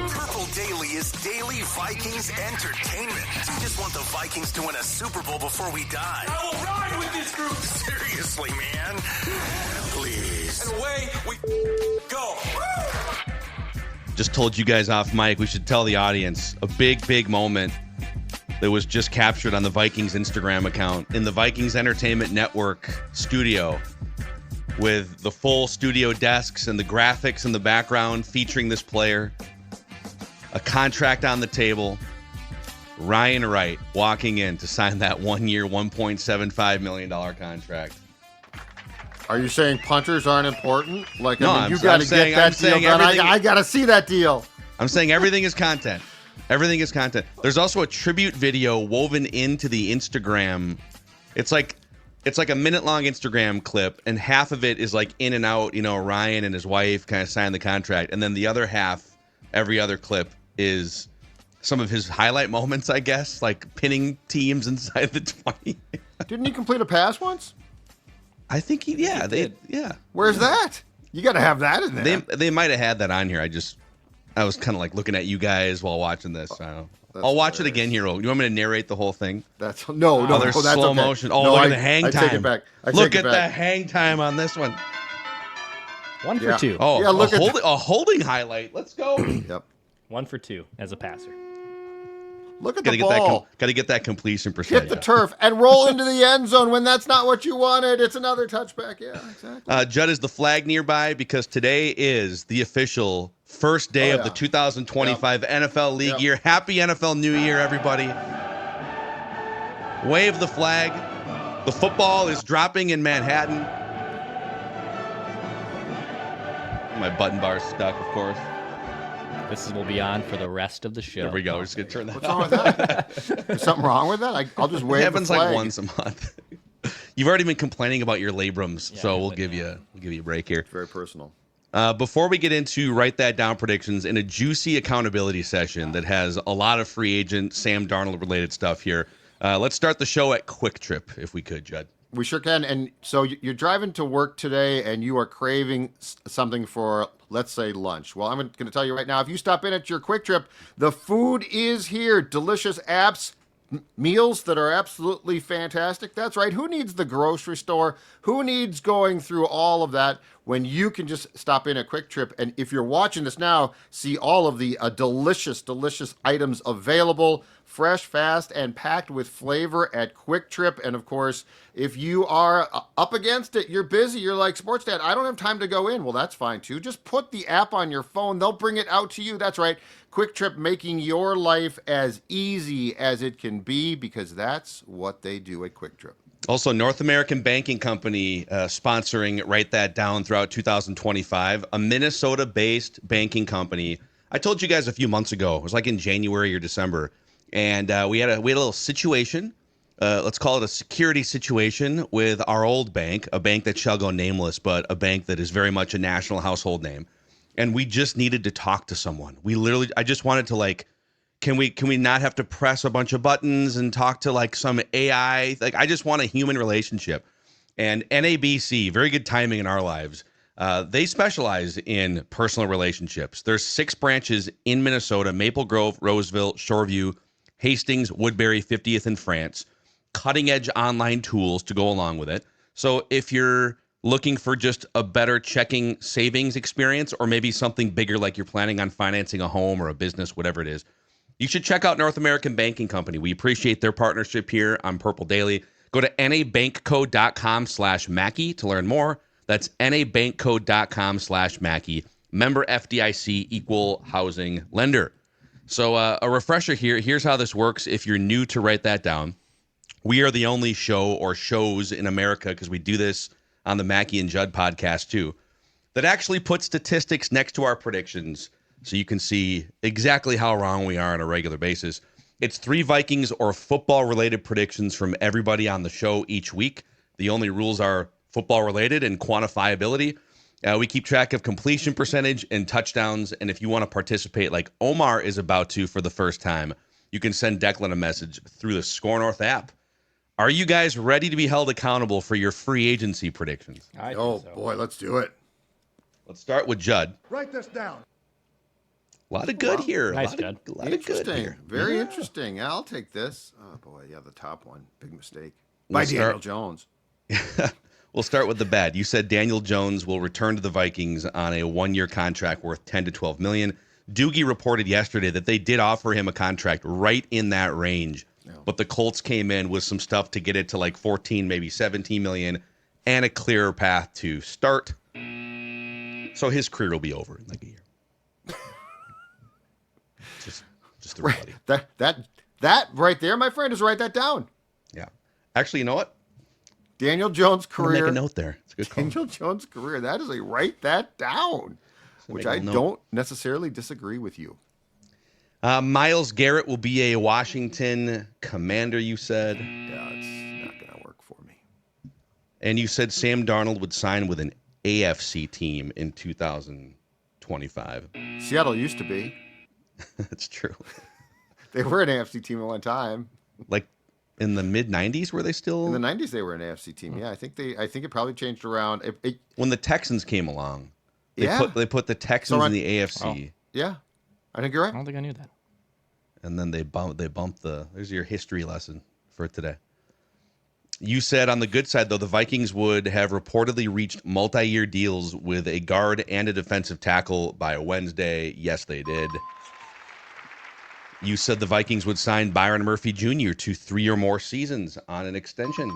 Purple Daily is daily Vikings entertainment. We just want the Vikings to win a Super Bowl before we die. I will ride with this group. Seriously, man. Please. And away we go. Just told you guys off mic, we should tell the audience a big moment that was just captured on the Vikings Instagram account in the Vikings Entertainment Network studio with the full studio desks and the graphics in the background featuring this player. A contract on the table. Ryan Wright walking in to sign that 1 year, $1.75 million contract. Are you saying punters aren't important? Like, No, I mean, I'm- you got to I'm saying- get that I'm deal saying done. everything- I got to see that deal. I'm saying everything is content. Everything is content. There's also a tribute video woven into the Instagram. It's like a minute-long Instagram clip, and half of it is like in and out, Ryan and his wife kind of signed the contract, and then the other half, every other clip, is some of his highlight moments, I guess, like pinning teams inside the 20. Didn't he complete a pass once? I think he did. Where's that? You got to have that in there. They might have had that on here. I was kind of like looking at you guys while watching this. So I'll watch it again here. You want me to narrate the whole thing? No, there's that's slow okay. motion. Oh, No, look at the hang time. I take it back. Look at the hang time on this one. 1 for 2. Oh, Yeah, look at a holding highlight. Let's go. Yep. 1 for 2 as a passer. Look at the ball. Got to get that completion percentage. Hit the turf and roll into the end zone when that's not what you wanted. It's another touchback. Yeah, exactly. Judd, is the flag nearby? Because today is the official first day of the 2025 NFL League year. Happy NFL New Year, everybody. Wave the flag. The football is dropping in Manhattan. My button bar's stuck, of course. This will be on for the rest of the show. There we go. We're just going to turn that What's wrong with that? Is something wrong with that? I'll just wave It happens the flag. like once a month. You've already been complaining about your labrums, so we'll give you a break here. Very personal. Before we get into write that down predictions in a juicy accountability session that has a lot of free agent Sam Darnold related stuff here, let's start the show at Quick Trip, if we could, Judd. We sure can. And so you're driving to work today and you are craving something for, let's say, lunch. Well, I'm going to tell you right now, if you stop in at your Quick Trip, the food is here. Delicious apps, meals that are absolutely fantastic. That's right. Who needs the grocery store? Who needs going through all of that when you can just stop in at Quick Trip? And if you're watching this now, see all of the delicious items available. Fresh, fast, and packed with flavor at Quick Trip. And of course, if you are up against it, you're busy, you're like, Sports Dad, I don't have time to go in. Well, that's fine too. Just put the app on your phone. They'll bring it out to you. That's right. Quick Trip, making your life as easy as it can be, because that's what they do at Quick Trip. Also, North American Banking Company sponsoring Write That Down throughout 2025, a Minnesota-based banking company. I told you guys a few months ago, it was like in January or December, and we had a little situation, let's call it a security situation with our old bank, a bank that shall go nameless, but a bank that is very much a national household name. And we just needed to talk to someone. I just wanted to can we not have to press a bunch of buttons and talk to some AI? I just want a human relationship. And NABC, very good timing in our lives. They specialize in personal relationships. There's 6 branches in Minnesota: Maple Grove, Roseville, Shoreview, Hastings, Woodbury, 50th in France. Cutting edge online tools to go along with it. So if you're looking for just a better checking savings experience, or maybe something bigger like you're planning on financing a home or a business, whatever it is, you should check out North American Banking Company. We appreciate their partnership here on Purple Daily. Go to nabankco.com/Mackey to learn more. That's nabankco.com/Mackey. Member FDIC, equal housing lender. So a refresher here. Here's how this works if you're new to Write That Down. We are the only show or shows in America, because we do this on the Mackey and Judd podcast too, that actually puts statistics next to our predictions so you can see exactly how wrong we are on a regular basis. It's 3 Vikings or football-related predictions from everybody on the show each week. The only rules are football-related and quantifiability. We keep track of completion percentage and touchdowns, and if you want to participate like Omar is about to for the first time, you can send Declan a message through the Score North app. Are you guys ready to be held accountable for your free agency predictions? Boy, let's do it. Let's start with Judd. Write this down. A lot of good here. Nice, a Judd. lot of good Interesting. here. Very Yeah. interesting. I'll take this. Oh boy, yeah, the top one. Big mistake. We'll By start- Daniel Jones. We'll start with the bad. You said Daniel Jones will return to the Vikings on a 1-year contract worth 10 to 12 million. Doogie reported yesterday that they did offer him a contract right in that range, but the Colts came in with some stuff to get it to like 14, maybe 17 million, and a clearer path to start. So his career will be over in like a year. Just the reality. That right there, my friend, is write that down. Yeah. Actually, you know what? Daniel Jones' I'm gonna make career. a note there. It's a good call. Daniel Jones' career. That is a write that down. Which make a I note. don't necessarily disagree with you. Myles Garrett will be a Washington Commander, you said. Yeah, it's not going to work for me. And you said Sam Darnold would sign with an AFC team in 2025. Seattle used to be. That's true. They were an AFC team at one time. Like in the mid 90s, were they still? In the 90s, they were an AFC team. Yeah, I think it probably changed around. When the Texans came along, they Yeah. put the Texans So in the AFC, Yeah, I think you're I right. don't think I knew that. and then they bumped the. There's your history lesson for today. You said on the good side, though, the Vikings would have reportedly reached multi-year deals with a guard and a defensive tackle by Wednesday. Yes, they did. You said the Vikings would sign Byron Murphy Jr. to 3 or more seasons on an extension.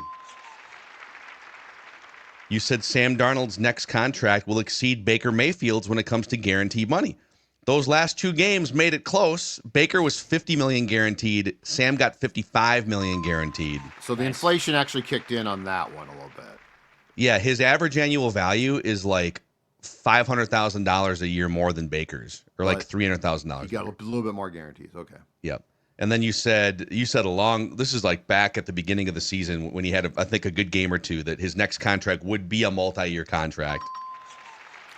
You said Sam Darnold's next contract will exceed Baker Mayfield's when it comes to guaranteed money. Those last 2 games made it close. Baker was $50 million guaranteed. Sam got $55 million guaranteed. So the inflation actually kicked in on that one a little bit. Yeah, his average annual value is like $500,000 a year more than Baker's, or like But $300,000. You got a little bit more guarantees. Okay. Yep. And then you said this is like back at the beginning of the season when he had, I think, a good game or two, that his next contract would be a multi-year contract.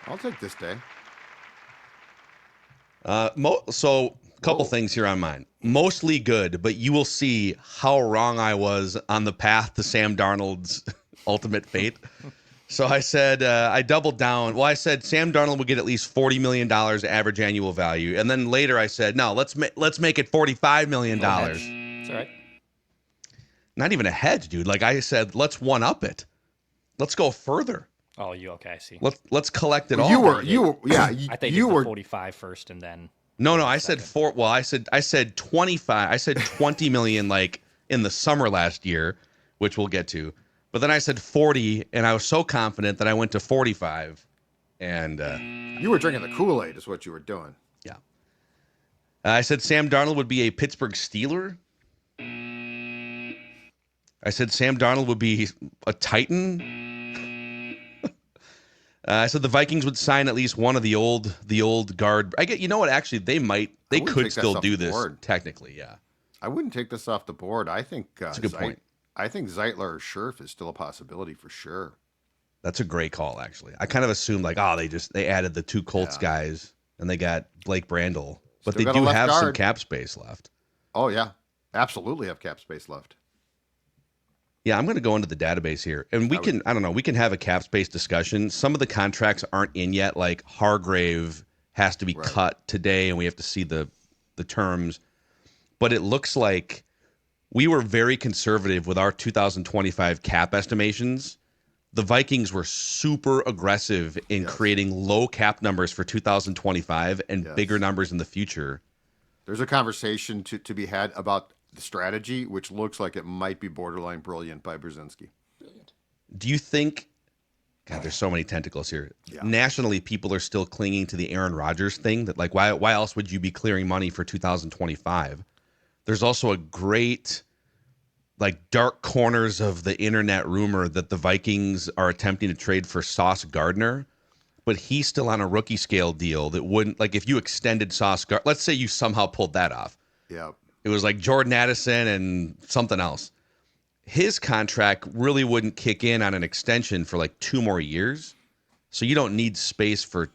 I'll take this day. So a couple things here on mine. Mostly good, but you will see how wrong I was on the path to Sam Darnold's ultimate fate. So I said, I doubled down. Well, I said Sam Darnold would get at least $40 million average annual value. And then later I said, no, let's make it $45 million. It's all right. Not even a hedge, dude. Like I said, let's one up it. Let's go further. Oh, okay, I see. Let's collect it all. You were, yeah. I think you it's were. 45 first and then. No, I said four. Well, I said 25. I said 20 million like in the summer last year, which we'll get to. But then I said 40, and I was so confident that I went to 45. And You were drinking the Kool-Aid, is what you were doing. yeah, I said Sam Darnold would be a Pittsburgh Steeler. I said Sam Darnold would be a Titan. I said the Vikings would sign at least one of the old guard. You know what? Actually, they wouldn't could take still this do off the this board. technically. Yeah. I wouldn't take this off the board. I think That's a good point. I think Zeitler or Scherf is still a possibility for sure. That's a great call, actually. I kind of assumed like, they added the 2 Colts guys and they got Blake Brandel, but Still they got a do left have some guard. cap space left. Oh yeah, absolutely have cap space left. Yeah, I'm going to go into the database here, and we can have a cap space discussion. Some of the contracts aren't in yet, like Hargrave has to be cut today, and we have to see the terms. But it looks like we were very conservative with our 2025 cap estimations. The Vikings were super aggressive in creating low cap numbers for 2025 and bigger numbers in the future. There's a conversation to be had about the strategy, which looks like it might be borderline brilliant by Brzezinski. Do you think, God, there's so many tentacles here. Yeah. Nationally, people are still clinging to the Aaron Rodgers thing, that like, why else would you be clearing money for 2025? There's also a great, like, dark corners of the internet rumor that the Vikings are attempting to trade for Sauce Gardner, but he's still on a rookie scale deal that wouldn't, like, if you extended Sauce Gardner, let's say you somehow pulled that off. Yeah. It was like Jordan Addison and something else. His contract really wouldn't kick in on an extension for like 2 more years. So you don't need space for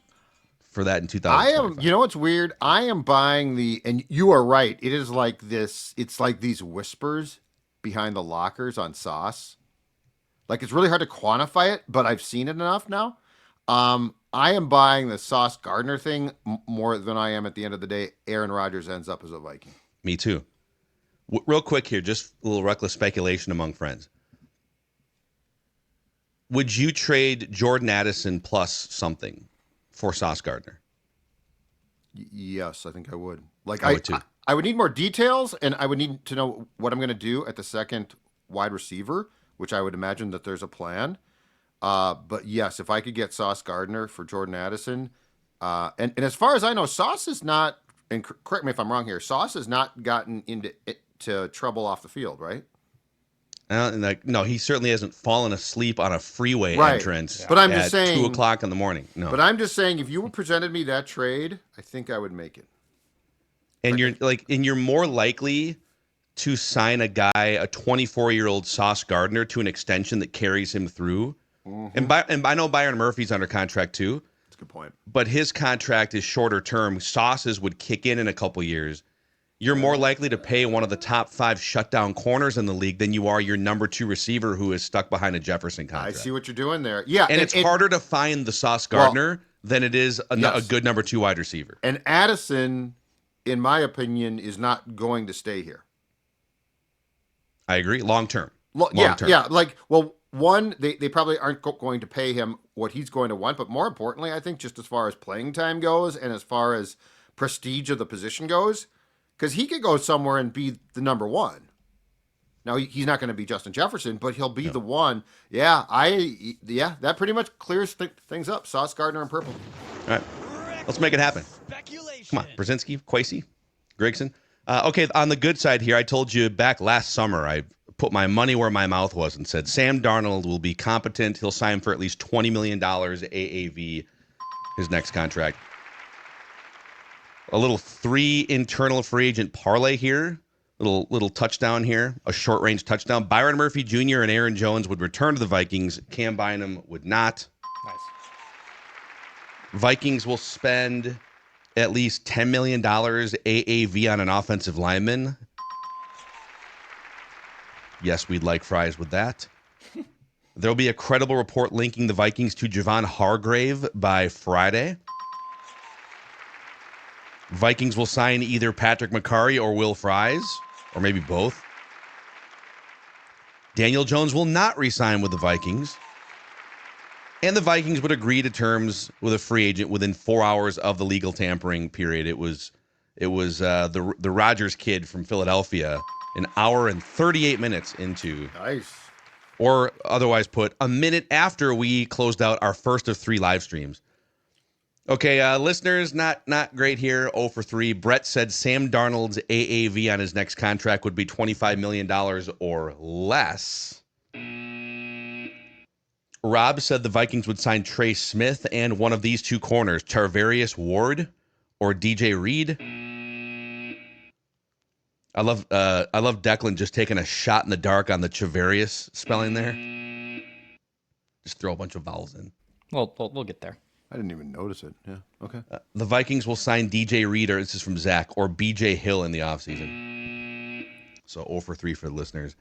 that in 2025. You know what's weird? I am buying and you are right. It is like this. It's like these whispers behind the lockers on Sauce. Like, it's really hard to quantify it, but I've seen it enough now. I am buying the Sauce Gardner thing more than I am at the end of the day. Aaron Rodgers ends up as a Viking. Me too. Real quick here, just a little reckless speculation among friends. Would you trade Jordan Addison plus something for Sauce Gardner? Yes, I think I would. I would too. I would need more details, and I would need to know what I'm going to do at the second wide receiver, which I would imagine that there's a plan. But yes, if I could get Sauce Gardner for Jordan Addison, and as far as I know, Sauce is not, and correct me if I'm wrong here, Sauce has not gotten into trouble off the field, right? No, he certainly hasn't fallen asleep on a freeway Right. entrance But I'm at just saying, 2:00 in the morning. No. But I'm just saying, if you presented me that trade, I think I would make it. And you're more likely to sign a guy, a 24-year-old Sauce Gardner, to an extension that carries him through. Mm-hmm. And I know Byron Murphy's under contract too. That's a good point. But his contract is shorter term. Sauce's would kick in a couple years. You're more likely to pay one of the top 5 shutdown corners in the league than you are your number 2 receiver who is stuck behind a Jefferson contract. I see what you're doing there. Yeah, and it's harder to find the Sauce Gardner than it is a good number 2 wide receiver. And Addison, in my opinion, is not going to stay here. I agree. Long term. Yeah. One, they probably aren't going to pay him what he's going to want, but more importantly, I think just as far as playing time goes and as far as prestige of the position goes, because he could go somewhere and be the number 1. Now, he's not going to be Justin Jefferson, but he'll be the one. Yeah, that pretty much clears things up. Sauce Gardner in purple. All right, let's make it happen. Come on, Brzezinski, Kwesi, Grigson. Okay, on the good side here, I told you back last summer, I put my money where my mouth was and said Sam Darnold will be competent. He'll sign for at least $20 million AAV, his next contract. A little 3 internal free agent parlay here. Little touchdown here, a short-range touchdown. Byron Murphy Jr. and Aaron Jones would return to the Vikings. Cam Bynum would not. Nice. Vikings will spend at least $10 million AAV on an offensive lineman. Yes, we'd like fries with that. There'll be a credible report linking the Vikings to Javon Hargrave by Friday. Vikings will sign either Patrick McCarry or Will Fries, or maybe both. Daniel Jones will not re-sign with the Vikings. And the Vikings would agree to terms with a free agent within 4 hours of the legal tampering period. It was the Rodgers kid from Philadelphia, an hour and 38 minutes into. Nice. Or otherwise put, a minute after we closed out our first of 3 live streams. Okay, listeners, not great here. 0 for 3. Brett said Sam Darnold's AAV on his next contract would be $25 million or less. Rob said the Vikings would sign Trey Smith and one of these 2 corners, Charvarius Ward or DJ Reed. I love Declan just taking a shot in the dark on the Charvarius spelling there. Just throw a bunch of vowels in. Well, we'll get there. I didn't even notice it. Yeah, okay. The Vikings will sign DJ Reed, or this is from Zach, or BJ Hill in the offseason. So 0 for 3 for the listeners.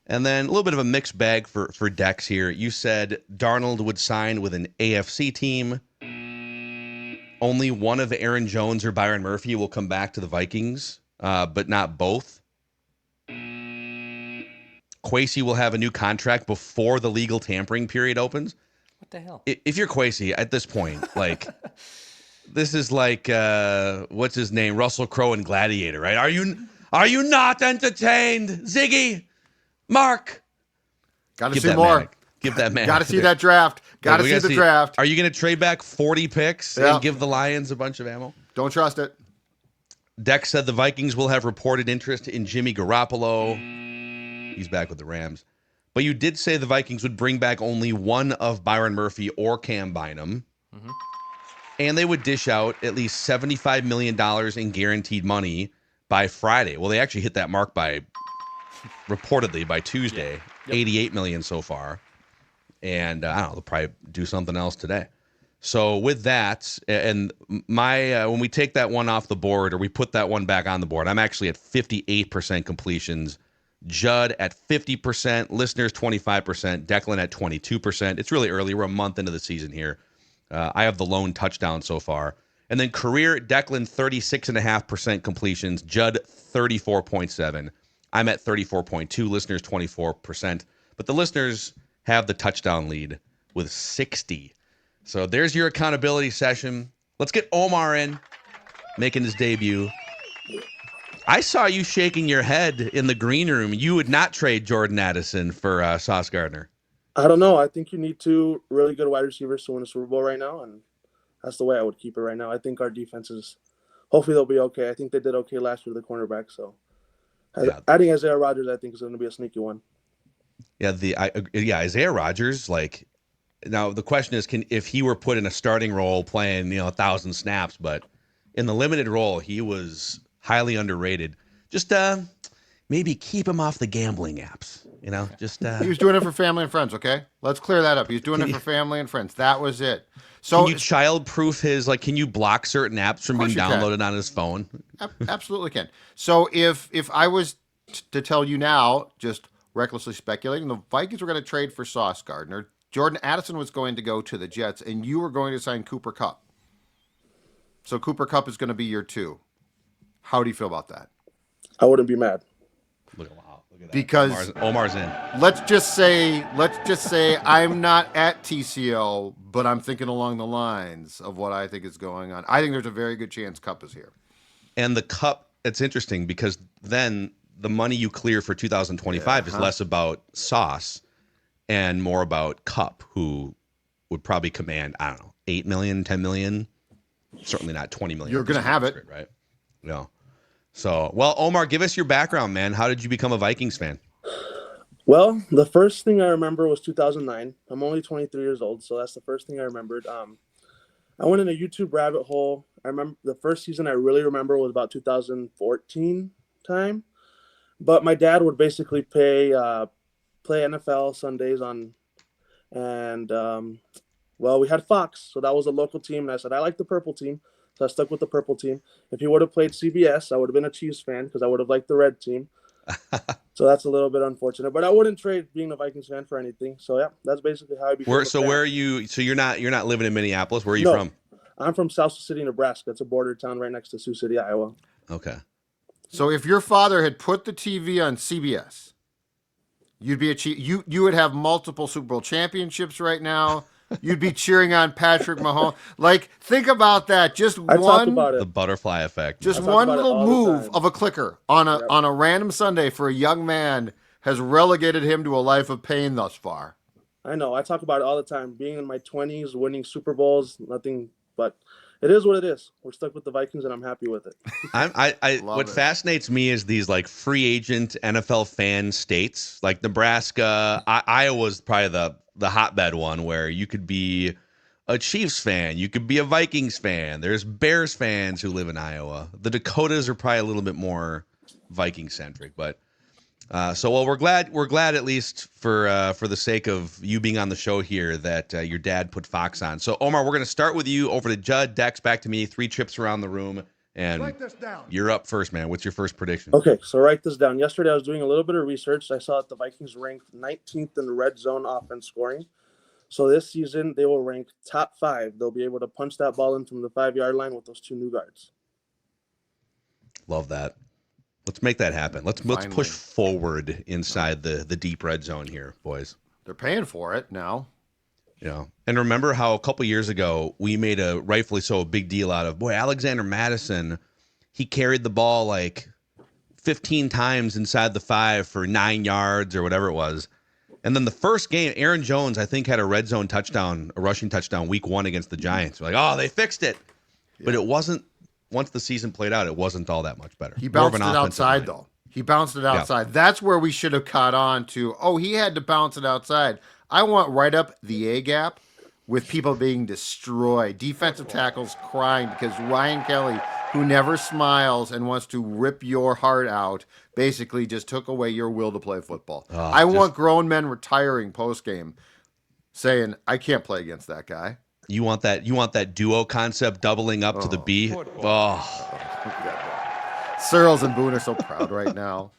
And then a little bit of a mixed bag for Dex here. You said Darnold would sign with an AFC team. Only one of Aaron Jones or Byron Murphy will come back to the Vikings, but not both. Kwesi will have a new contract before the legal tampering period opens. What the hell? If you're Kwesi at this point, like, this is like, what's his name? Russell Crowe in Gladiator, right? Are you not entertained? Ziggy, Mark. Got to see more. Give that man. Got to see that draft. Got to see the draft. Are you going to trade back 40 picks and give the Lions a bunch of ammo? Don't trust it. Dex said the Vikings will have reported interest in Jimmy Garoppolo. He's back with the Rams. But you did say the Vikings would bring back only one of Byron Murphy or Cam Bynum. Mm-hmm. And they would dish out at least $75 million in guaranteed money by Friday. Well, they actually hit that mark reportedly by Tuesday. Yeah. Yep. $88 million so far. And I don't know, they'll probably do something else today. So with that, and when we take that one off the board, or we put that one back on the board, I'm actually at 58% completions. Judd at 50%, listeners 25%, Declan at 22%. It's really early. We're a month into the season here. I have the lone touchdown so far. And then career, Declan, 36.5% completions. Judd, 34.7. I'm at 34.2. Listeners, 24%. But the listeners have the touchdown lead with 60. So there's your accountability session. Let's get Omar in, making his debut. I saw you shaking your head in the green room. You would not trade Jordan Addison for Sauce Gardner. I don't know. I think you need two really good wide receivers to win a Super Bowl right now, and that's the way I would keep it right now. I think our defenses, hopefully they'll be okay. I think they did okay last year with the cornerback, so adding Isaiah Rodgers, I think, is going to be a sneaky one. Yeah, Isaiah Rodgers, like, now the question is, if he were put in a starting role playing, 1,000 snaps, but in the limited role, he was highly underrated. Just maybe keep him off the gambling apps, just he was doing it for family and friends, okay? Let's clear that up. He was doing it for family and friends. That was it. So can you child-proof his, can you block certain apps from being downloaded on his phone? Absolutely can. So if I was to tell you now, just recklessly speculating, the Vikings were going to trade for Sauce Gardner, Jordan Addison was going to go to the Jets, and you were going to sign Cooper Kupp. So Cooper Kupp is going to be your 2. How do you feel about that? I wouldn't be mad. Look at that. Because Omar's in. Let's just say I'm not at TCO, but I'm thinking along the lines of what I think is going on. I think there's a very good chance Kupp is here. And the Kupp, it's interesting because then the money you clear for 2025 is less about Sauce and more about Kupp, who would probably command, I don't know, 8 million, 10 million, certainly not 20 million. You're going to have it. Right? No. So, well, Omar, give us your background, man. How did you become a Vikings fan? Well, the first thing I remember was 2009. I'm only 23 years old, so that's the first thing I remembered. I went in a YouTube rabbit hole. I remember the first season I really remember was about 2014 time. But my dad would basically play NFL Sundays on, and we had Fox, so that was a local team. And I said I like the purple team, so I stuck with the purple team. If he would have played CBS, I would have been a Chiefs fan because I would have liked the red team. So that's a little bit unfortunate, but I wouldn't trade being a Vikings fan for anything. So yeah, that's basically how I became. Where are you? So you're not living in Minneapolis. Where are you from? I'm from Sauce City, Nebraska. It's a border town right next to Sioux City, Iowa. Okay. So if your father had put the TV on CBS, you'd be a Chief. You would have multiple Super Bowl championships right now. You'd be cheering on Patrick Mahomes. Think about that. The butterfly effect. Just one little move of a clicker on a random Sunday for a young man has relegated him to a life of pain thus far. I know. I talk about it all the time. Being in my 20s, winning Super Bowls, nothing but it is what it is. We're stuck with the Vikings, and I'm happy with it. What fascinates me is these free agent NFL fan states, like Nebraska. Iowa's probably the hotbed one where you could be a Chiefs fan, you could be a Vikings fan. There's Bears fans who live in Iowa. The Dakotas are probably a little bit more Viking centric, but we're glad at least for the sake of you being on the show here that your dad put Fox on. So Omar, we're going to start with you, over to Judd, Dex, back to me, 3 trips around the room, and write this down. You're up first, man. What's your first prediction? Okay, so write this down. Yesterday I was doing a little bit of research. I saw that the Vikings ranked 19th in the red zone offense scoring. So this season they will rank top 5. They'll be able to punch that ball in from the 5-yard line with those 2 new guards. Love that. Let's make that happen. Let's push forward inside the deep red zone here, boys. They're paying for it now. And remember how a couple years ago we made a rightfully so a big deal out of Alexander Madison. He carried the ball 15 times inside the 5 for 9 yards or whatever it was. And then the first game, Aaron Jones, I think, had a red zone touchdown, a rushing touchdown week 1 against the Giants. We're like, they fixed it. Yeah. But it wasn't. Once the season played out, it wasn't all that much better. He bounced it outside, though. He bounced it outside. Yeah. That's where we should have caught on to, he had to bounce it outside. I want right up the A-gap with people being destroyed. Defensive tackles crying because Ryan Kelly, who never smiles and wants to rip your heart out, basically just took away your will to play football. I want grown men retiring post-game saying, I can't play against that guy. You want that duo concept doubling up to the B? Searles and Boone are so proud right now.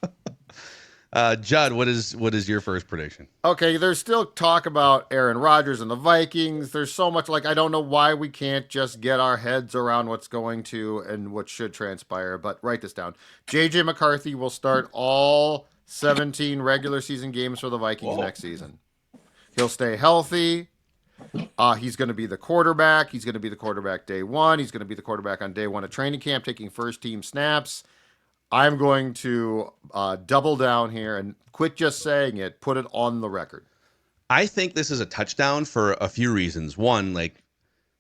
Judd, what is your first prediction? Okay, there's still talk about Aaron Rodgers and the Vikings. There's so much I don't know why we can't just get our heads around what's going to and what should transpire, but write this down. JJ McCarthy will start all 17 regular season games for the Vikings next season. He'll stay healthy. He's going to be the quarterback. He's going to be the quarterback day one. He's going to be the quarterback on day one of training camp, taking first team snaps. I'm going to double down here and quit just saying it, put it on the record. I think this is a touchdown for a few reasons. One,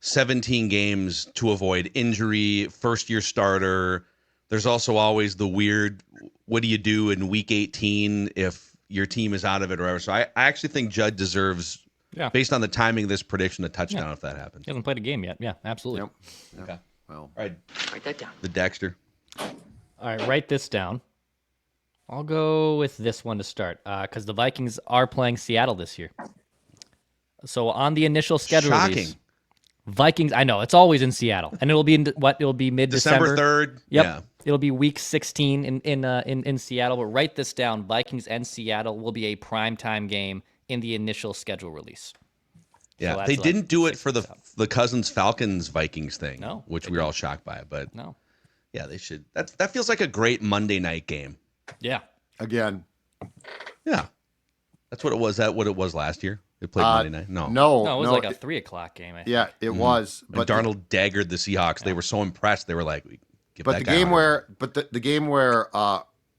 17 games to avoid injury, first-year starter. There's also always the weird, what do you do in week 18 if your team is out of it or whatever. So I actually think Judd deserves, based on the timing of this prediction, a touchdown if that happens. He hasn't played a game yet. Yeah, absolutely. Yep. Okay. Well, all right. Write that down. The Dexter. All right, write this down. I'll go with this one to start because the Vikings are playing Seattle this year. So on the initial schedule release, Vikings, I know, it's always in Seattle. And it'll be it'll be mid-December. December 3rd. Yep. Yeah. It'll be week 16 in Seattle. But write this down. Vikings and Seattle will be a primetime game in the initial schedule release. Yeah, So they that's didn't do it for the Cousins Falcons Vikings thing, No, which we were all shocked by. But No. yeah, they should. That feels like a great Monday night game. Yeah. again, Yeah, that's what it was. That what it was last year. They played Monday night. No, No, it was like a 3 o'clock game. I think. Yeah, it was. But But Darnold daggered the Seahawks. They were so impressed. They were like, "Get But that the guy game on." where, the game where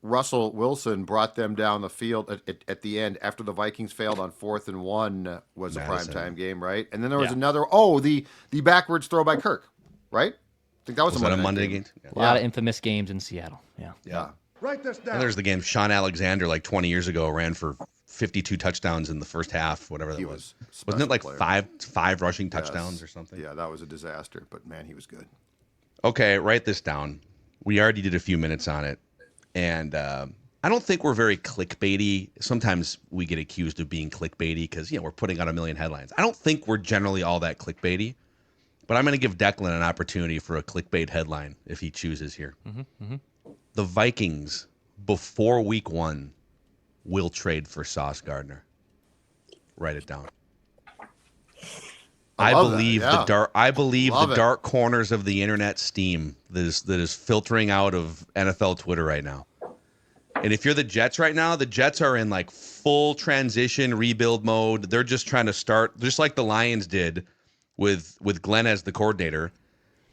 Russell Wilson brought them down the field at the end after the Vikings failed on 4th and 1 was a Madison. primetime game, right? And then there was Yeah. another. Oh, the backwards throw by Kirk, right? I think that was, Was a that a Monday Monday night game? A lot of infamous games in Seattle. Yeah. Yeah. Write this And down. there's the game Sean Alexander, 20 years ago, ran for 52 touchdowns in the first half, whatever that He was. was Wasn't it like special player. five rushing touchdowns or something? Yeah, that was a disaster. But man, he was good. Okay, write this down. We already did a few minutes on it, and I don't think we're very clickbaity. Sometimes we get accused of being clickbaity because we're putting out a million headlines. I don't think we're generally all that clickbaity, but I'm going to give Declan an opportunity for a clickbait headline if he chooses here. The Vikings before week 1 will trade for Sauce Gardner. Write it down. I love that, believe yeah. Love the it. dark corners of the internet steam that is filtering out of NFL Twitter right now. And if you're the Jets right now, the Jets are in full transition rebuild mode. They're just trying to start, just like the Lions did with Glenn as the coordinator.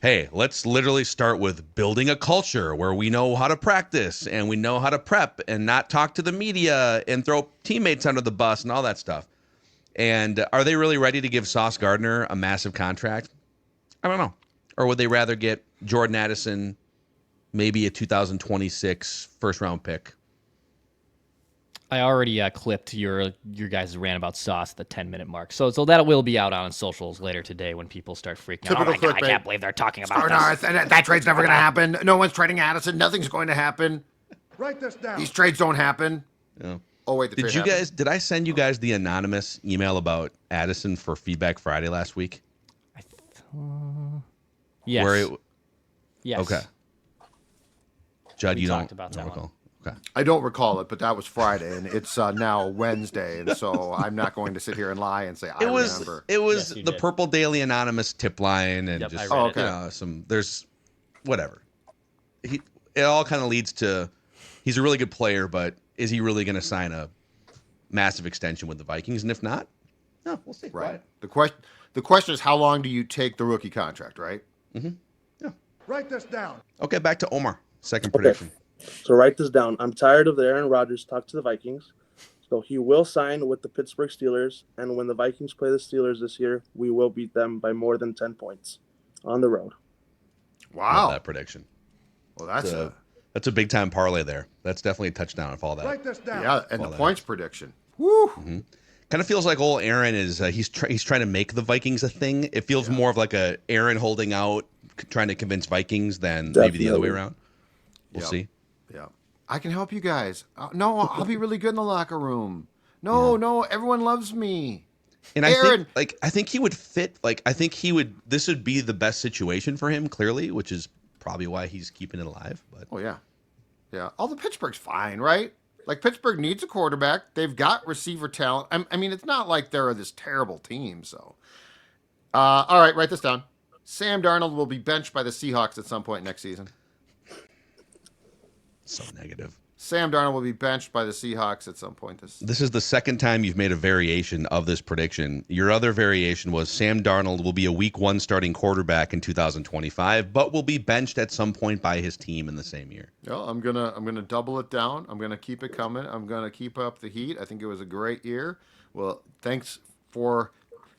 Hey, let's literally start with building a culture where we know how to practice and we know how to prep and not talk to the media and throw teammates under the bus and all that stuff. And are they really ready to give Sauce Gardner a massive contract? I don't know. Or would they rather get Jordan Addison, maybe a 2026 first-round pick? I already clipped your guys' rant about Sauce at the 10-minute mark. So that will be out on socials later today when people start freaking out. Oh my God, I clickbait. can't believe they're talking about Gardner, this. that trade's never going to happen. No one's trading Addison. Nothing's going to happen. Write this down. These trades don't happen. Yeah. Oh wait, the Did trade you happened. guys? Did I send you guys the anonymous email about Addison for Feedback Friday last week? Yes. Where it, yes. okay. Judd, We you talked don't about that one. recall. Okay. I don't recall it, but that was Friday, and it's now Wednesday, and so I'm not going to sit here and lie and say I It was remember. Yes, you the did. Purple Daily Anonymous tip line and Yep, just I read it. Okay. some there's whatever. It all kind of leads to he's a really good player, but is he really going to sign a massive extension with the Vikings? And if not, no, we'll see. Right. The question is how long do you take the rookie contract, right? Write this down. Okay, back to Omar. Second prediction. So write this down. I'm tired of the Aaron Rodgers talk to the Vikings. So he will sign with the Pittsburgh Steelers, and when the Vikings play the Steelers this year, we will beat them by more than 10 points on the road. Love that prediction. Well, that's That's a big time parlay there. That's definitely a touchdown if all that. Write this down. yeah, and All the that. points prediction. Woo! Kind of feels like old Aaron is he's trying to make the Vikings a thing. It feels more of like a Aaron holding out, trying to convince Vikings than maybe the other way Definitely. around. We'll Yep. see. Yeah. I can help you guys. No, I'll be really good in the locker room. No, everyone loves me. And I Aaron- think he would fit. I think he would. This would be the best situation for him, clearly, which is probably why he's keeping it alive. But Oh yeah. Yeah. All the Pittsburgh's fine, right? Like Pittsburgh needs a quarterback. They've got receiver talent. I mean, it's not like they're this terrible team. So, all right, write this down. Sam Darnold will be benched by the Seahawks at some point next season. So negative. Sam Darnold will be benched by the Seahawks at some point. This is the second time you've made a variation of this prediction. Your other variation was Sam Darnold will be a week 1 starting quarterback in 2025, but will be benched at some point by his team in the same year. Well, I'm gonna double it down. I'm gonna keep it coming. I'm gonna keep up the heat. I think it was a great year. Well, thanks for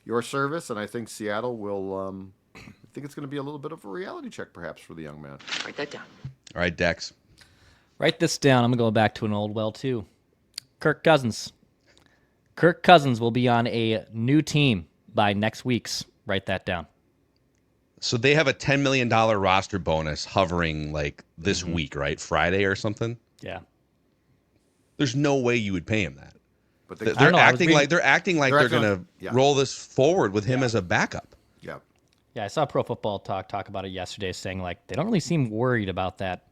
your service, and I think Seattle will. I think it's going to be a little bit of a reality check, perhaps, for the young man. Write that down. All right, Dex. Write this down. I'm going to go back to an old well, too. Kirk Cousins. Kirk Cousins will be on a new team by next week's. Write that down. So they have a $10 million roster bonus hovering like this week, right? Friday or something? Yeah. There's no way you would pay him that. But They're acting like they're going to yeah. roll this forward with him as a backup. Yeah. Yeah, I saw Pro Football Talk about it yesterday, saying like they don't really seem worried about that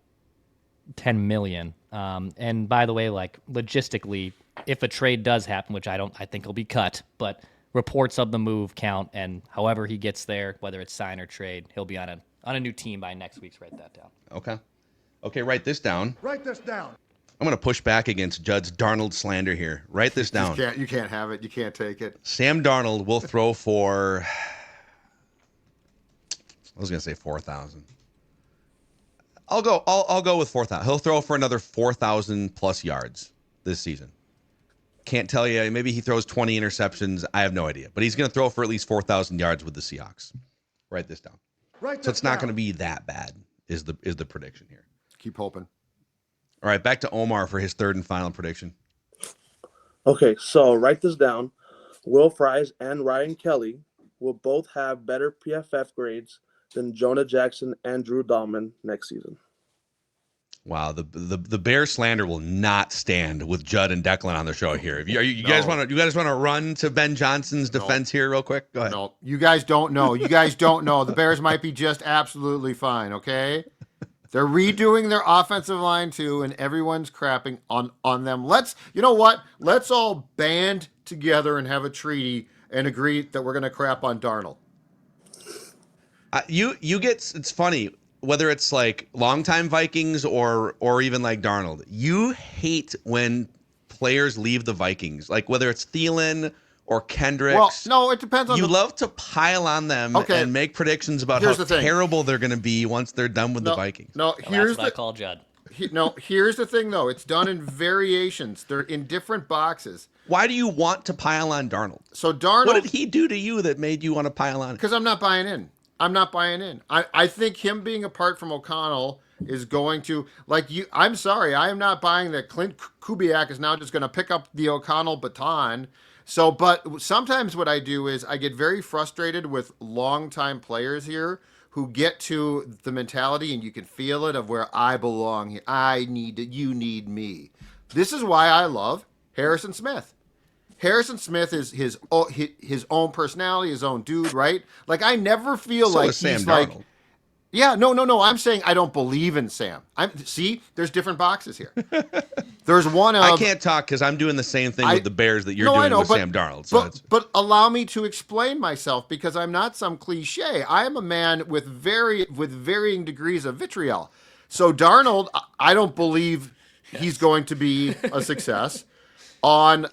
$10 million. And by the way, like logistically, if a trade does happen, which I think he'll be cut, but reports of the move count, and however he gets there, whether it's sign or trade, he'll be on a new team by next week's. Write that down. Okay, write this down. Write this down. I'm going to push back against Judd's Darnold slander here. Write this down. You can't have it. You can't take it. Sam Darnold will throw for, I was going to say 4,000. I'll go with 4,000. He'll throw for another 4,000 plus yards this season. Can't tell you. Maybe he throws 20 interceptions. I have no idea. But he's going to throw for at least 4,000 yards with the Seahawks. Write this down. So it's not going to be that bad is the prediction here. Keep hoping. All right, back to Omar for his third and final prediction. Okay, so write this down. Will Fries and Ryan Kelly will both have better PFF grades than Jonah Jackson and Drew Dahlman next season. Wow, the Bear slander will not stand with Judd and Declan on the show here. You guys want to run to Ben Johnson's defense here real quick? Go ahead. No, you guys don't know. You guys don't know. The Bears might be just absolutely fine. Okay. They're redoing their offensive line too, and everyone's crapping on them. You know what? Let's all band together and have a treaty and agree that we're going to crap on Darnold. It's funny whether it's like longtime Vikings or even like Darnold. You hate when players leave the Vikings, like whether it's Thielen or Kendricks. Well, no, it depends on. You love to pile on them and make predictions about how terrible they're going to be once they're done with the Vikings. That's what I call Judd. Here's the thing, though. It's done in variations. They're in different boxes. Why do you want to pile on Darnold? So Darnold, what did he do to you that made you want to pile on? Because I'm not buying in. I think him being apart from O'Connell is going to, like you. I'm sorry, I am not buying that Clint Kubiak is now just going to pick up the O'Connell baton. So, but sometimes what I do is I get very frustrated with longtime players here who get to the mentality, and you can feel it, of where I belong here. You need me. This is why I love Harrison Smith. Harrison Smith is his own personality, his own dude, right? Like, I never feel like he's Sam like, Darnold. yeah, no. I'm saying I don't believe in Sam. See, there's different boxes here. There's one of, I can't talk because I'm doing the same thing with the Bears that you're doing with Sam Darnold. So but allow me to explain myself, because I'm not some cliche. I am a man with varying degrees of vitriol. So Darnold, I don't believe he's going to be a success. On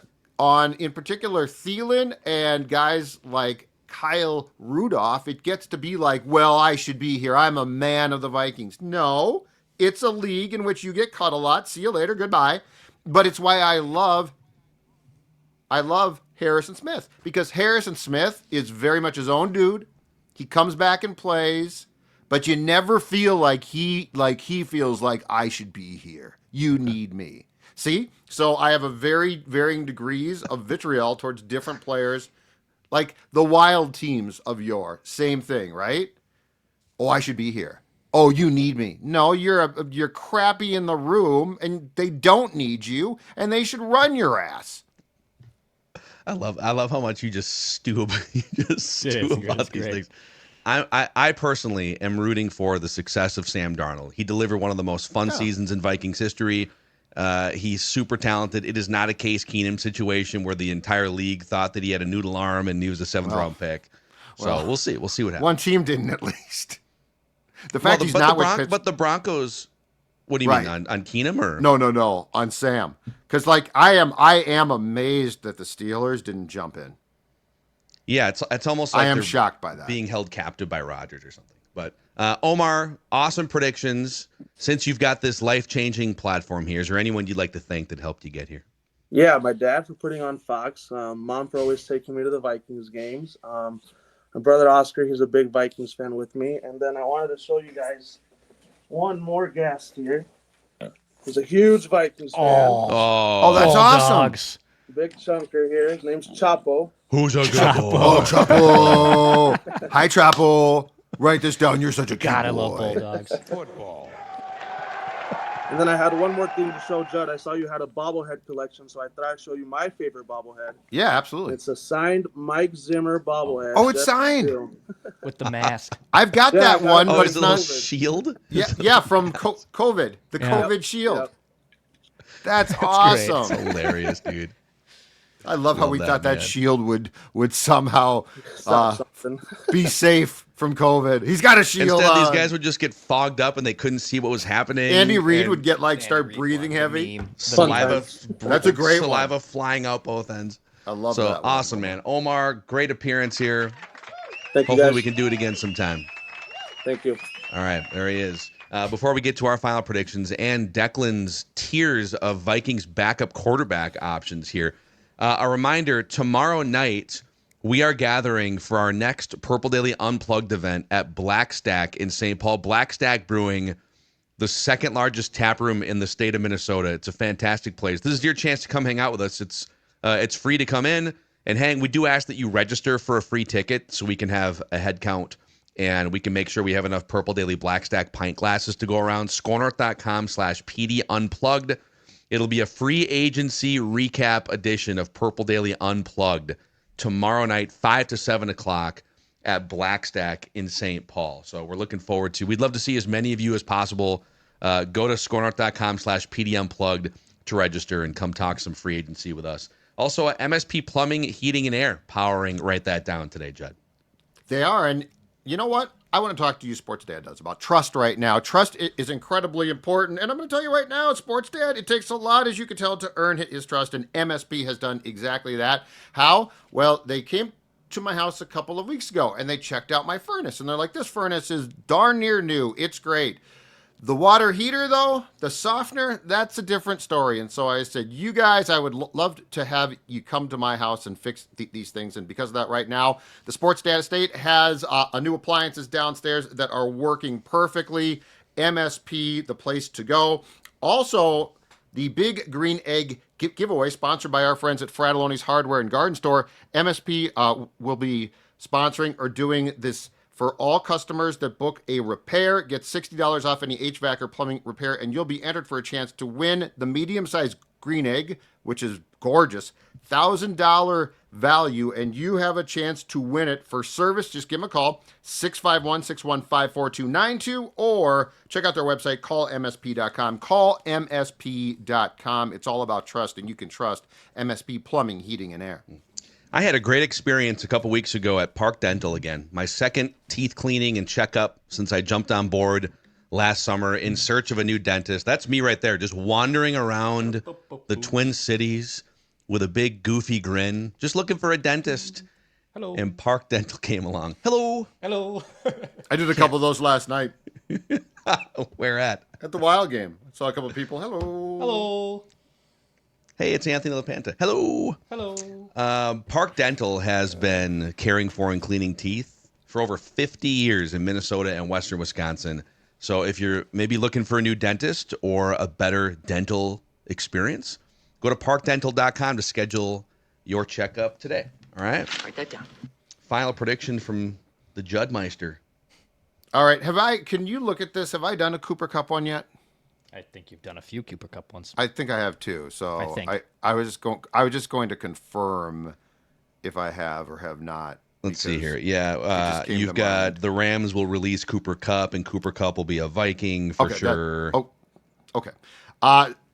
in particular Thielen and guys like Kyle Rudolph, it gets to be like, well, I should be here. I'm a man of the Vikings. No, it's a league in which you get cut a lot. See you later. Goodbye. But it's why I love Harrison Smith, because Harrison Smith is very much his own dude. He comes back and plays, but you never feel like he feels like, I should be here. You need me. See? So I have a very varying degrees of vitriol towards different players. Like the wild teams of yore, same thing, right? Oh, I should be here. Oh, you need me. No, you're crappy in the room, and they don't need you, and they should run your ass. I love how much you just stew about these things. I personally am rooting for the success of Sam Darnold. He delivered one of the most fun seasons in Vikings history. He's super talented. It is not a Case Keenum situation where the entire league thought that he had a noodle arm and he was a seventh-round pick. So we'll see. We'll see what happens. One team didn't, at least. The fact he's not with Pittsburgh. But the Broncos, what do you mean, on Keenum? Or? No, on Sam. Because, I am amazed that the Steelers didn't jump in. Yeah, it's almost like I am shocked by that. Being held captive by Rodgers or something. But Omar, awesome predictions. Since you've got this life-changing platform here, is there anyone you'd like to thank that helped you get here? Yeah, my dad for putting on Fox. Mom for always taking me to the Vikings games. My brother Oscar, he's a big Vikings fan with me. And then I wanted to show you guys one more guest here. He's a huge Vikings fan. Oh, that's awesome. Dogs. Big chunker here. His name's Chapo. Who's a good Chapo? boy? Oh, Chapo. Hi, Chapo. Write this down. You're such a God, cute I boy. love Bulldogs. Football. And then I had one more thing to show, Judd. I saw you had a bobblehead collection, so I thought I'd show you my favorite bobblehead. Yeah, absolutely. It's a signed Mike Zimmer bobblehead. Oh, it's signed. With the mask. I've got that one, Oh, but is it's it a not. little shield? Yeah, from COVID. The COVID shield. Yep. That's great. awesome. It's hilarious, dude. I love how we that, thought that man. shield would somehow Stop something. be safe from COVID. He's got a shield Instead, on. these guys would just get fogged up and they couldn't see what was happening. Andy Reid and would get start breathing heavy. saliva. That's a great saliva one. flying out both ends. I love So that one. awesome, man. Omar, great appearance here. Thank you, Hopefully guys. we can do it again sometime. Thank you. All right, there he is. Before we get to our final predictions and Declan's tiers of Vikings backup quarterback options here, a reminder, tomorrow night we are gathering for our next Purple Daily Unplugged event at Black Stack in St. Paul. Black Stack Brewing, the second largest tap room in the state of Minnesota. It's a fantastic place. This is your chance to come hang out with us. It's free to come in and hang. We do ask that you register for a free ticket so we can have a head count and we can make sure we have enough Purple Daily Black Stack pint glasses to go around. scorenorth.com/PD Unplugged. It'll be a free agency recap edition of Purple Daily Unplugged tomorrow night, 5 to 7 o'clock at Black Stack in St. Paul. So we're looking forward to. We'd love to see as many of you as possible. Go to scorenorth.com/PD Unplugged to register and come talk some free agency with us. Also, MSP Plumbing, Heating, and Air powering Write That Down today, Judd. They are, and you know what? I want to talk to you, Sports Dad does, about trust right now. Trust is incredibly important, and I'm going to tell you right now, Sports Dad, it takes a lot, as you can tell, to earn his trust, and MSP has done exactly that. How? Well, they came to my house a couple of weeks ago, and they checked out my furnace, and they're like, this furnace is darn near new. It's great. The water heater, though, the softener, that's a different story. And so I said, you guys, I would love to have you come to my house and fix these things. And because of that, right now, the Sports Dad Estate has a new appliances downstairs that are working perfectly. MSP, the place to go. Also, the Big Green Egg giveaway, sponsored by our friends at Fratelloni's Hardware and Garden Store. MSP will be sponsoring or doing this for all customers that book a repair. Get $60 off any HVAC or plumbing repair, and you'll be entered for a chance to win the medium-sized green egg, which is gorgeous, $1,000 value, and you have a chance to win it for service. Just give them a call, 651-615-4292, or check out their website, callmsp.com. Callmsp.com. It's all about trust, and you can trust MSP Plumbing, Heating, and Air. I had a great experience a couple weeks ago at Park Dental again. My second teeth cleaning and checkup since I jumped on board last summer in search of a new dentist. That's me right there, just wandering around the Twin Cities with a big goofy grin, just looking for a dentist. Hello. And Park Dental came along. Hello. Hello. I did a couple of those last night Where at? at the Wild game. I saw a couple of people. Hello. Hello. Hey, it's Anthony LaPanta. Hello. Hello. Park Dental has been caring for and cleaning teeth for over 50 years in Minnesota and Western Wisconsin. So if you're maybe looking for a new dentist or a better dental experience, go to parkdental.com to schedule your checkup today. All right? Write that down. Final prediction from the Juddmeister. All right. Can you look at this? Have I done a Cooper Cup one yet? I think you've done a few Cooper Cup ones. I think I have too. So I think. I was just going to confirm if I have or have not. Let's see because here. Yeah, just came you've to got mind. the Rams will release Cooper Cup, and Cooper Cup will be a Viking for Okay, sure. okay.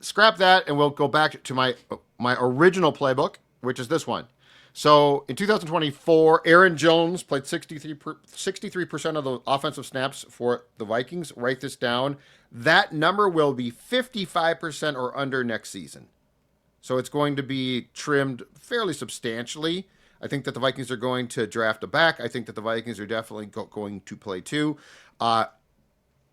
scrap that, and we'll go back to my original playbook, which is this one. So in 2024, Aaron Jones played 63% of the offensive snaps for the Vikings. Write this down. That number will be 55% or under next season. So it's going to be trimmed fairly substantially. I think that the Vikings are going to draft a back. I think that the Vikings are definitely going to play two.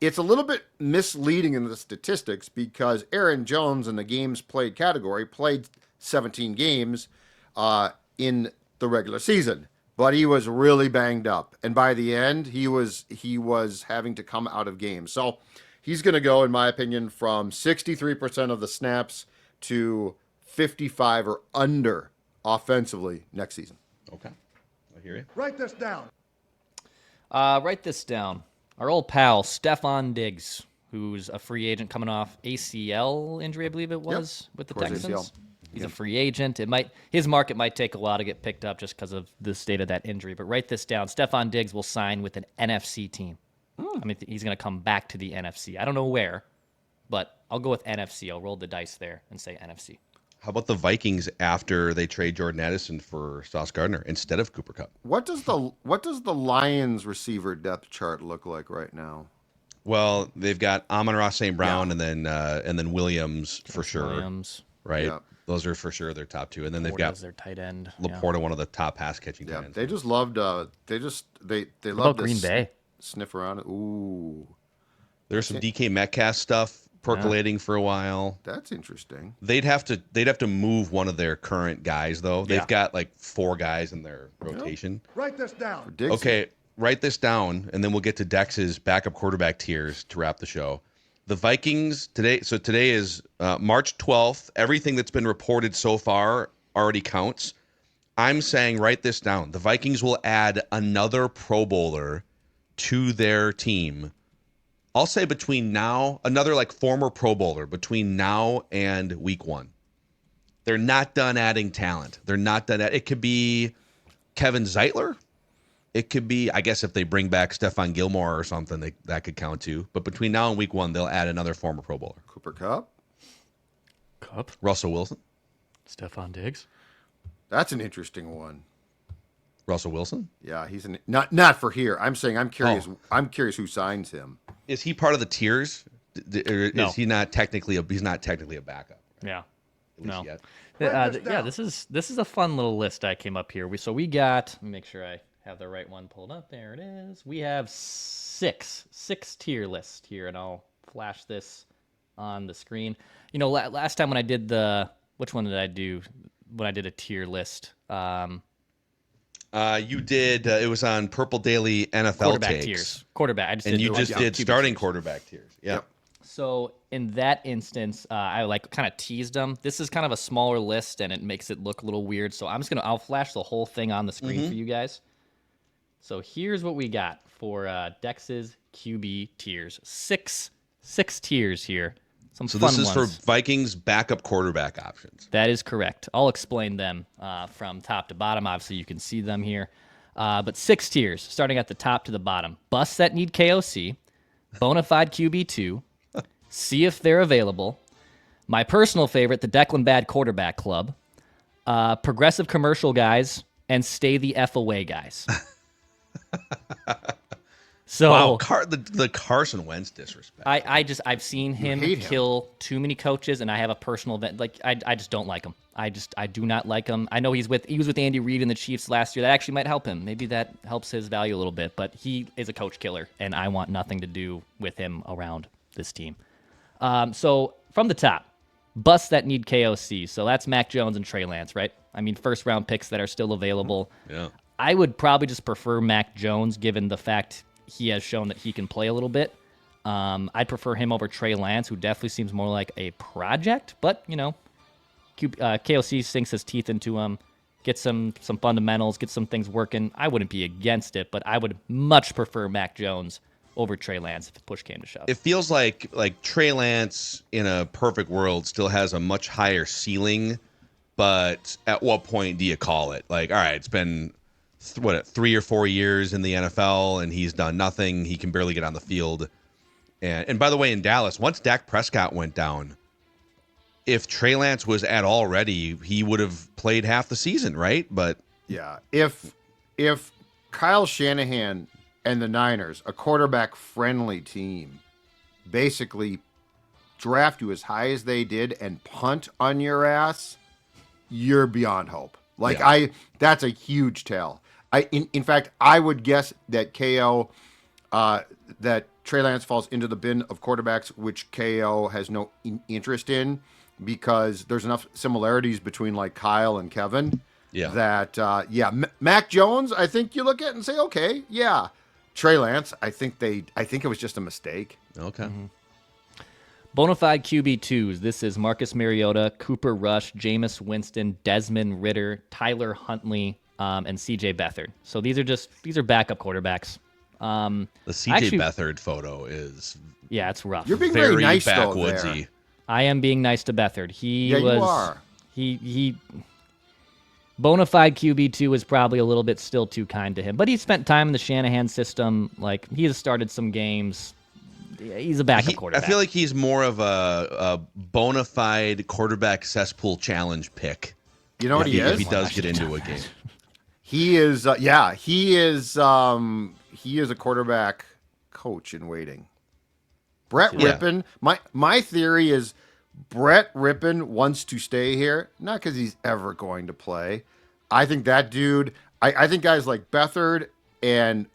It's a little bit misleading in the statistics because Aaron Jones in the games played category played 17 games in the regular season, but he was really banged up, and by the end he was having to come out of games. So he's going to go, in my opinion, from 63% of the snaps to 55 or under offensively next season. Okay, I hear you. Write this down. Write this down. Our old pal Stephon Diggs, who's a free agent coming off ACL injury, I believe it was, with the Texans. ACL. He's a free agent. His market might take a while to get picked up just because of the state of that injury. But write this down. Stephon Diggs will sign with an NFC team. I mean, he's going to come back to the NFC. I don't know where, but I'll go with NFC. I'll roll the dice there and say NFC. How about the Vikings after they trade Jordan Addison for Sauce Gardner instead of Cooper Kupp? What does the Lions receiver depth chart look like right now? Well, they've got Amon-Ra St. Brown and then Williams for sure. Williams. Right? Yeah. Those are for sure their top two. And then they've got their tight end. Laporta, one of the top pass catching tight ends. They just loved they What loved about to Green Bay? sniff around. Ooh, There's some DK Metcalf stuff percolating for a while. that's interesting. They'd have to move one of their current guys though. They've got like 4 guys in their rotation. Write this down. Diggs. Okay, write this down, and then we'll get to Dex's backup quarterback tiers to wrap the show. The Vikings today. So today is March 12th. Everything that's been reported so far already counts. I'm saying write this down. The Vikings will add another Pro Bowler to their team. I'll say between now, another like former Pro Bowler between now and week 1. They're not done adding talent. They're not done. It could be Kevin Zeitler. It could be, I guess, if they bring back Stephon Gilmore or something, that could count too. But between now and week 1, they'll add another former Pro Bowler. Cooper Kupp. Russell Wilson. Stephon Diggs. That's an interesting one. Russell Wilson. Yeah, he's not for here. I'm saying I'm curious. I'm curious who signs him. Is he part of the tiers? Or No. is he not technically? He's not technically a backup. Yeah. At least No. yet. Yeah, this is a fun little list I came up here. We got. Let me make sure I have the right one pulled up. There it is. We have six tier list here, and I'll flash this on the screen. You know, last time when I did which one did I do? When I did a tier list. You did. It was on Purple Daily NFL Quarterback takes. tiers. Quarterback. I just And did you the just QB did starting tiers. quarterback tiers. Yeah. Yep. So in that instance, I like kind of teased them. This is kind of a smaller list, and it makes it look a little weird. So I'll flash the whole thing on the screen for you guys. So here's what we got for Dex's QB tiers. Six tiers here. Some So fun this is ones. for Vikings backup quarterback options. That is correct. I'll explain them from top to bottom. Obviously, you can see them here. But 6 tiers, starting at the top to the bottom. Busts that need KOC, bona fide QB2, see if they're available. My personal favorite, the Declan Bad Quarterback Club, progressive commercial guys, and stay the F away guys. So Wow, the Carson Wentz disrespect. I've seen him hate him. kill too many coaches, and I have a personal event. Like I just don't like him. I do not like him. I know he was with Andy Reid and the Chiefs last year. That actually might help him. Maybe that helps his value a little bit. But he is a coach killer, and I want nothing to do with him around this team. So from the top, busts that need KOC. So that's Mac Jones and Trey Lance, right? I mean, first round picks that are still available. Yeah. I would probably just prefer Mac Jones, given the fact he has shown that he can play a little bit. I'd prefer him over Trey Lance, who definitely seems more like a project. But, you know, KOC sinks his teeth into him, gets some fundamentals, gets some things working. I wouldn't be against it, but I would much prefer Mac Jones over Trey Lance if push came to shove. It feels like Trey Lance in a perfect world still has a much higher ceiling, but at what point do you call it? Like, all right, it's been 3 or 4 years in the NFL, and he's done nothing. He can barely get on the field. And by the way, in Dallas, once Dak Prescott went down, if Trey Lance was at all ready, he would have played half the season, right? But yeah, if Kyle Shanahan and the Niners, a quarterback-friendly team, basically draft you as high as they did and punt on your ass, you're beyond hope. Like that's a huge tell. In fact, I would guess that that Trey Lance falls into the bin of quarterbacks which KO has no interest in, because there's enough similarities between like Kyle and Kevin. Yeah. That Mac Jones, I think you look at and say, okay, yeah. Trey Lance, I think it was just a mistake. Okay. Mm-hmm. Bonafide QB2s. This is Marcus Mariota, Cooper Rush, Jameis Winston, Desmond Ridder, Tyler Huntley, and CJ Beathard. So these are backup quarterbacks. The CJ Beathard photo is it's rough. You're being very nice backwoodsy. though there. I am being nice to Beathard. You are. He Bonafide QB2 is probably a little bit still too kind to him, but he spent time in the Shanahan system. Like, he has started some games. He's a backup quarterback. I feel like he's more of a bona fide quarterback cesspool challenge pick. You know what he is? If he does get into a game. He is, he is a quarterback coach in waiting. Brett Rippon, my theory is Brett Rippon wants to stay here, not because he's ever going to play. I think that dude, I think guys like Beathard and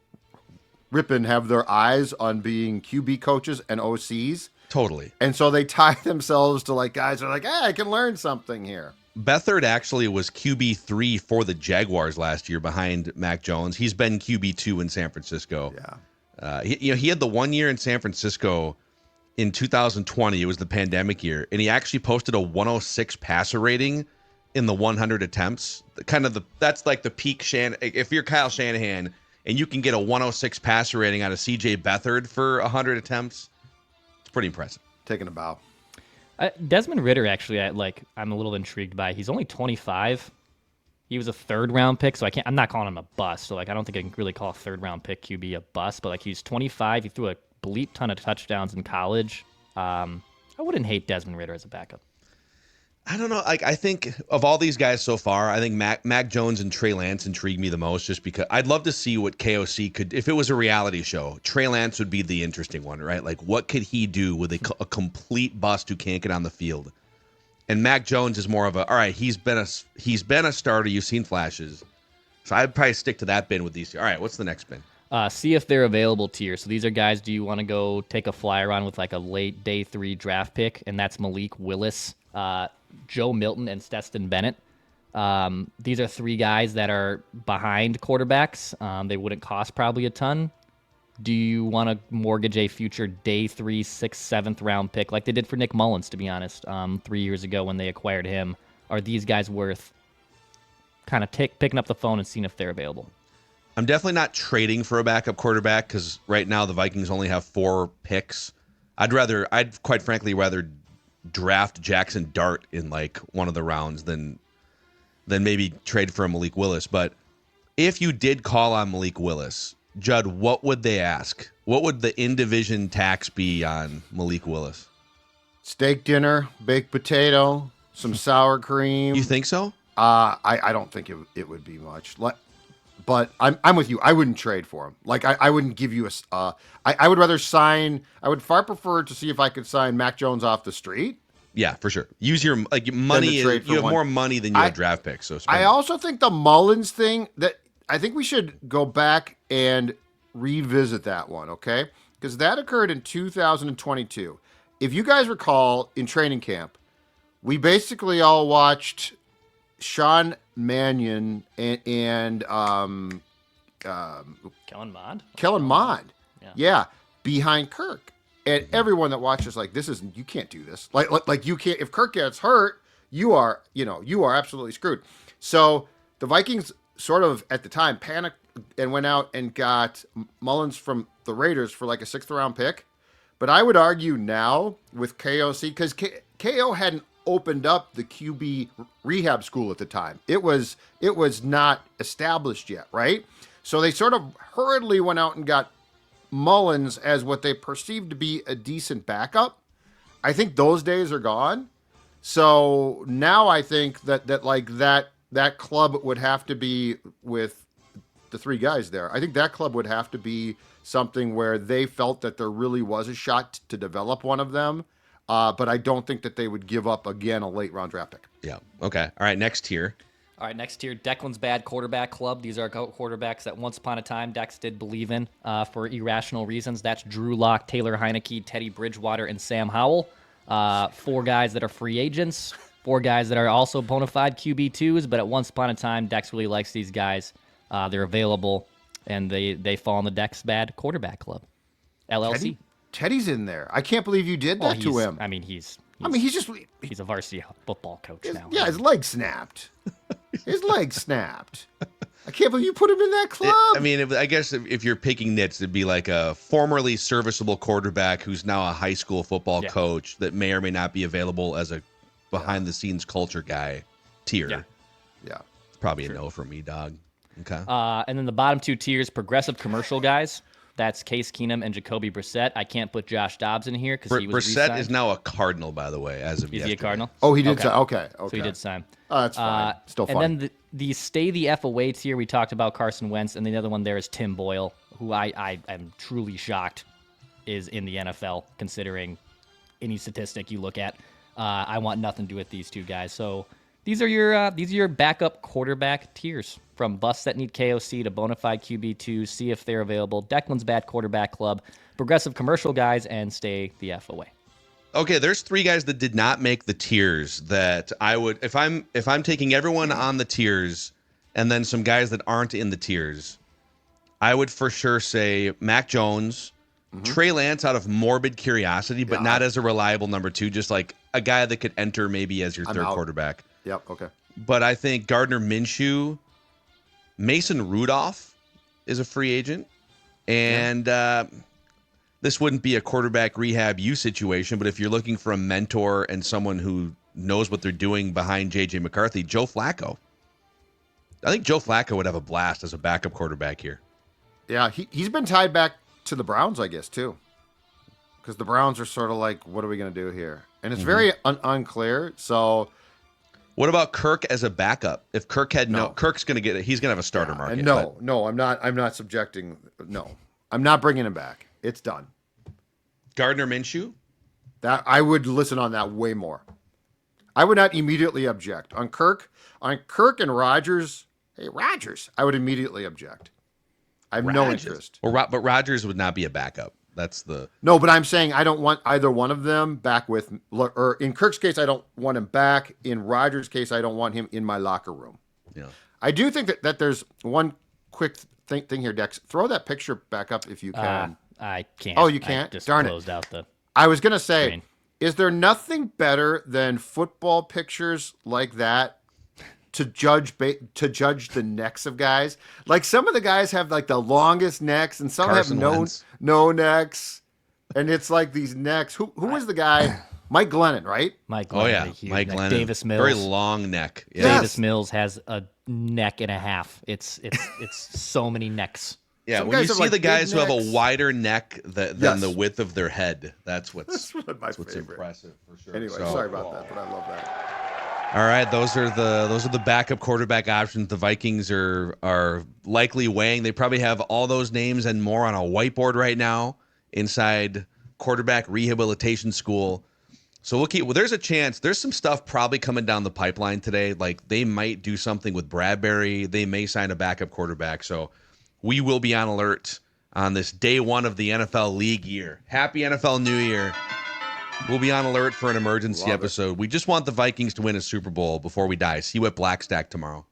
Rippon have their eyes on being QB coaches and OCs. Totally. And so they tie themselves to like guys that are like, hey, I can learn something here. Beathard actually was QB3 for the Jaguars last year behind Mac Jones. He's been QB2 in San Francisco. Yeah. He had the 1 year in San Francisco in 2020. It was the pandemic year, and he actually posted a 106 passer rating in the 100 attempts. That's like the peak if you're Kyle Shanahan and you can get a 106 passer rating out of CJ Beathard for 100 attempts, it's pretty impressive. Taking a bow. Desmond Ridder, actually, I'm a little intrigued by. He's only 25. He was a third-round pick, so I'm not calling him a bust. So, like, I don't think I can really call a third-round pick QB a bust. But, like, he's 25. He threw a bleep ton of touchdowns in college. I wouldn't hate Desmond Ridder as a backup. I don't know. Like, I think of all these guys so far, I think Mac Jones and Trey Lance intrigue me the most, just because I'd love to see what KOC could, if it was a reality show. Trey Lance would be the interesting one, right? Like, what could he do with a complete bust who can't get on the field? And Mac Jones is more of all right, he's been a starter. You've seen flashes. So I'd probably stick to that bin with these two. All right, what's the next bin? See if they're available tier. So these are guys, do you want to go take a flyer on with like a late day 3 draft pick? And that's Malik Willis, Joe Milton, and Stetson Bennett. These are 3 guys that are behind quarterbacks. They wouldn't cost probably a ton. Do you want to mortgage a future day 3, 6th, 7th round pick like they did for Nick Mullins, to be honest, 3 years ago when they acquired him? Are these guys worth kind of picking up the phone and seeing if they're available? I'm definitely not trading for a backup quarterback because right now the Vikings only have 4 picks. I'd quite frankly rather draft Jackson Dart in like one of the rounds than maybe trade for a Malik Willis. But if you did call on Malik Willis, Judd, what would they ask? What would the in-division tax be on Malik Willis? Steak dinner, baked potato, some sour cream. You think so? I don't think it would be much. But I'm with you. I wouldn't trade for him. Like I wouldn't give you I would rather sign. I would far prefer to see if I could sign Mac Jones off the street. Yeah, for sure. Use your money. You have more money than you have draft picks. So I also think the Mullins thing, that I think we should go back and revisit that one, okay? Because that occurred in 2022. If you guys recall, in training camp, we basically all watched Sean Mannion and Kellen Mond? Kellen Mond. Yeah, behind Kirk. And everyone that watches like, you can't do this. Like you can't, if Kirk gets hurt, you are absolutely screwed. So the Vikings sort of at the time panicked and went out and got Mullins from the Raiders for like a 6th round pick. But I would argue now with KOC, because KO hadn't opened up the QB rehab school at the time. It was not established yet, right? So they sort of hurriedly went out and got Mullins as what they perceived to be a decent backup. I think those days are gone. So now I think that club would have to be with the three guys there. I think that club would have to be something where they felt that there really was a shot to develop one of them. But I don't think that they would give up, again, a late round draft pick. Yeah. Okay. All right. Next tier. All right, next tier, Declan's Bad Quarterback Club. These are quarterbacks that once upon a time Dex did believe in for irrational reasons. That's Drew Lock, Taylor Heineke, Teddy Bridgewater, and Sam Howell. 4 guys that are free agents, 4 guys that are also bona fide QB2s, but at once upon a time, Dex really likes these guys. They're available, and they fall in the Dex Bad Quarterback Club, LLC. Teddy's in there. I can't believe you did that to him. I mean, he's he's a varsity football coach now. Yeah, his leg snapped. His leg snapped. I can't believe you put him in that club. I guess if you're picking nits, it'd be like a formerly serviceable quarterback who's now a high school football coach that may or may not be available as a behind-the-scenes culture guy tier. Yeah. It's probably a no for me, dog. Okay. And then the bottom 2 tiers, progressive commercial guys. That's Case Keenum and Jacoby Brissett. I can't put Josh Dobbs in here because he was Brissett re-signed. is now a Cardinal, by the way, as of Is he a Cardinal? Oh, he did sign. Okay. So he did sign. That's fine. Still fun. And then the stay the F away tier, we talked about Carson Wentz, and the other one there is Tim Boyle, who I am truly shocked is in the NFL, considering any statistic you look at. I want nothing to do with these 2 guys. So these are your backup quarterback tiers, from busts that need KOC to bona fide QB2. See if they're available. Declan's Bad Quarterback Club, progressive commercial guys, and stay the F away. Okay, there's 3 guys that did not make the tiers that I would, if I'm taking everyone on the tiers and then some guys that aren't in the tiers, I would for sure say Mac Jones, Trey Lance out of morbid curiosity, but not as a reliable number 2, just like a guy that could enter maybe as your third quarterback. Yep. Okay. But I think Gardner Minshew, Mason Rudolph is a free agent, and this wouldn't be a quarterback rehab U situation, but if you're looking for a mentor and someone who knows what they're doing behind J.J. McCarthy, Joe Flacco. I think Joe Flacco would have a blast as a backup quarterback here. Yeah, he's been tied back to the Browns, I guess, too. Because the Browns are sort of like, what are we going to do here? And it's very unclear, so... What about Kirk as a backup? If Kirk had Kirk's going to get it. He's going to have a starter market. And I'm not subjecting. No, I'm not bringing him back. It's done. Gardner Minshew? That I would listen on that way more. I would not immediately object on Kirk and Rodgers. Hey, Rodgers, I would immediately object. I have no interest. But Rodgers would not be a backup. That's the no. But I'm saying I don't want either one of them back with. Or in Kirk's case, I don't want him back. In Rodgers' case, I don't want him in my locker room. Yeah. I do think that there's one quick thing here, Dex. Throw that picture back up if you can. I can't. Oh, you can't? I just Darn closed out the. I was gonna say, screen. Is there nothing better than football pictures like that to judge the necks of guys? Like some of the guys have like the longest necks, and some Carson have Wentz. no necks, and it's like these necks. Who was the guy? Mike Glennon, right? Mike Glennon. Oh yeah, huge Mike neck. Glennon. Davis Mills. Very long neck. Yeah. Yes. Davis Mills has a neck and a half. It's so many necks. Yeah, Some when you guys have, see like, the guys big who have necks. a wider neck than the width of their head, that's what's That's what's favorite. impressive for sure. Anyway, So- sorry about that, but I love that. All right, those are the backup quarterback options the Vikings are likely weighing. They probably have all those names and more on a whiteboard right now inside quarterback rehabilitation school. So there's a chance. There's some stuff probably coming down the pipeline today. Like they might do something with Bradbury. They may sign a backup quarterback. So we will be on alert on this day 1 of the NFL league year. Happy NFL New Year. We'll be on alert for an emergency episode. We just want the Vikings to win a Super Bowl before we die. See you at Blackstack tomorrow.